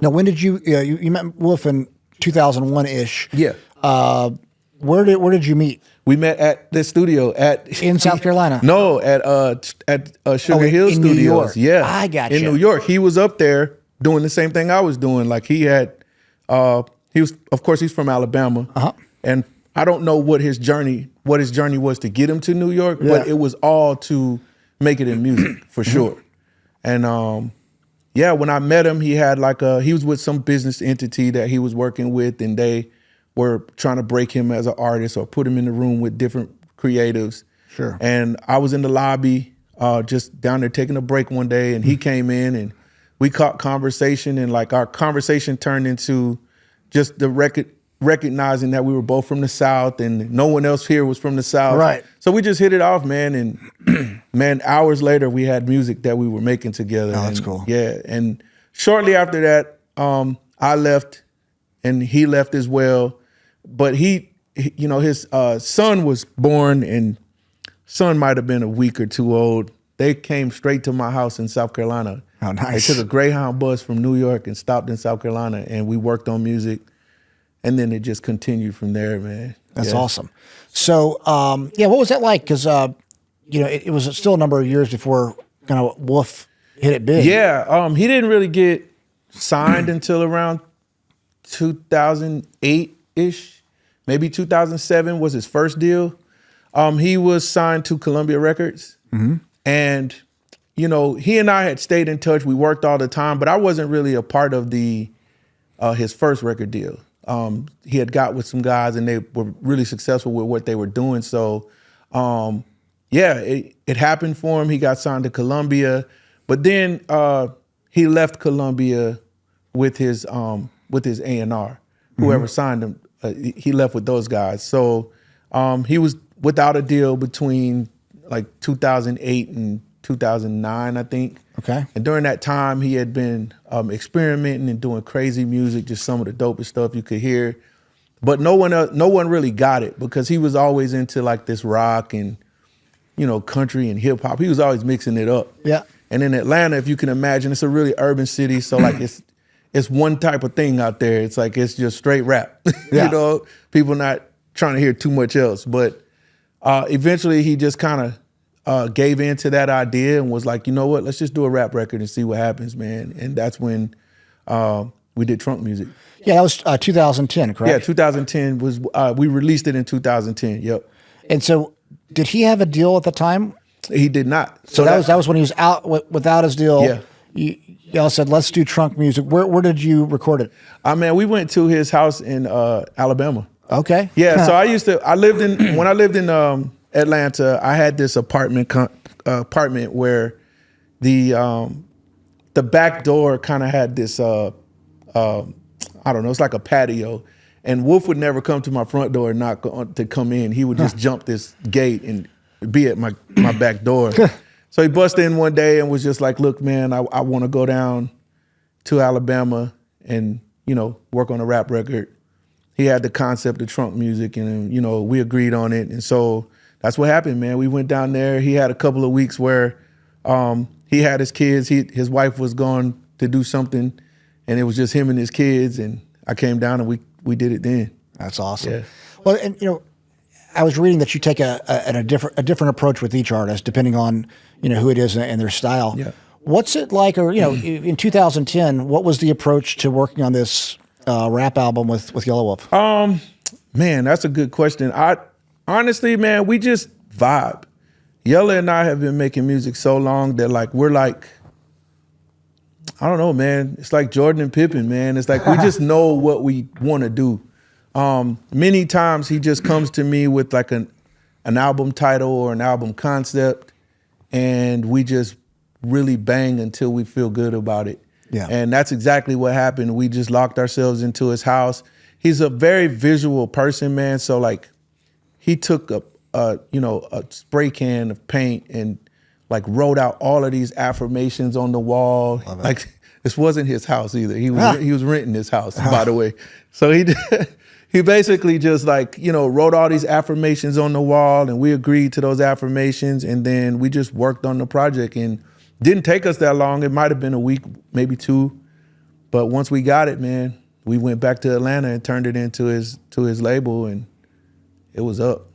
Now, when did you met Wolf in 2001-ish? Yeah. Where did you meet? We met at the studio In South Carolina? No, at Sugar Hill in Studios. New York. Yeah, I gotcha. In New York, he was up there doing the same thing I was doing. Like he was, of course, he's from Alabama, and I don't know what his journey was to get him to New York, but it was all to make it in music for sure. And yeah, when I met him, he was with some business entity that he was working with, and they were trying to break him as an artist or put him in the room with different creatives. Sure. And I was in the lobby, just down there taking a break one day, and he came in and we caught conversation, and like our conversation turned into just the recognizing that we were both from the South and no one else here was from the South. Right. So we just hit it off, man. And man, hours later we had music that we were making together. Oh, that's cool. Yeah. And shortly after that, I left and he left as well. But his son was born, and son might have been a week or two old. They came straight to my house in South Carolina. Oh, nice. They took a Greyhound bus from New York and stopped in South Carolina, and we worked on music. And then it just continued from there, man. That's awesome. So, what was that like? Because, it was still a number of years before kind of Wolf hit it big. Yeah, he didn't really get signed until around 2008-ish. Maybe 2007 was his first deal. He was signed to Columbia Records. And, he and I had stayed in touch. We worked all the time, but I wasn't really a part of his first record deal. He had got with some guys and they were really successful with what they were doing. So, it happened for him. He got signed to Columbia, but then he left Columbia with his A&R, whoever signed him. He left with those guys. So he was without a deal between like 2008 and 2009, I think. Okay. And during that time, he had been experimenting and doing crazy music, just some of the dopest stuff you could hear. But no one really got it because he was always into like this rock and, country and hip hop. He was always mixing it up. Yeah. And in Atlanta, if you can imagine, it's a really urban city. So like it's one type of thing out there. It's like it's just straight rap. Yeah. People not trying to hear too much else. But eventually he just kind of gave in to that idea and was like, you know what, let's just do a rap record and see what happens, man. And that's when we did Trunk Music. Yeah, that was 2010, correct? Yeah, 2010 was, we released it in 2010, yep. And so did he have a deal at the time? He did not. So that was when he was out without his deal. Yeah. Y'all said, let's do Trunk Music. Where did you record it? Man, we went to his house in Alabama. Okay. Yeah, so when I lived in Atlanta, I had this apartment where the back door kind of had this, I don't know, it's like a patio. And Wolf would never come to my front door and knock to come in. He would just jump this gate and be at my back door. So he busted in one day and was just like, look, man, I want to go down to Alabama and, work on a rap record. He had the concept of Trunk Music and, we agreed on it. And so that's what happened, man. We went down there. He had a couple of weeks where he had his kids. His wife was gone to do something and it was just him and his kids. And I came down and we did it then. That's awesome. Yeah. Well, and I was reading that you take a different approach with each artist depending on who it is and their style. Yeah. What's it like, or in 2010, what was the approach to working on this rap album with Yelawolf? Man, that's a good question. Honestly, man, we just vibe. Yella and I have been making music so long that we're like, I don't know, man. It's like Jordan and Pippen, man. It's like we just know what we want to do. Many times he just comes to me with like an album title or an album concept, and we just really bang until we feel good about it. Yeah. And that's exactly what happened. We just locked ourselves into his house. He's a very visual person, man. So like he took a spray can of paint and wrote out all of these affirmations on the wall. Like this wasn't his house either. He was renting his house, by the way. So he basically just wrote all these affirmations on the wall, and we agreed to those affirmations, and then we just worked on the project. And didn't take us that long. It might have been a week, maybe two, But once we got it, man, we went back to Atlanta and turned it into his label, and it was up.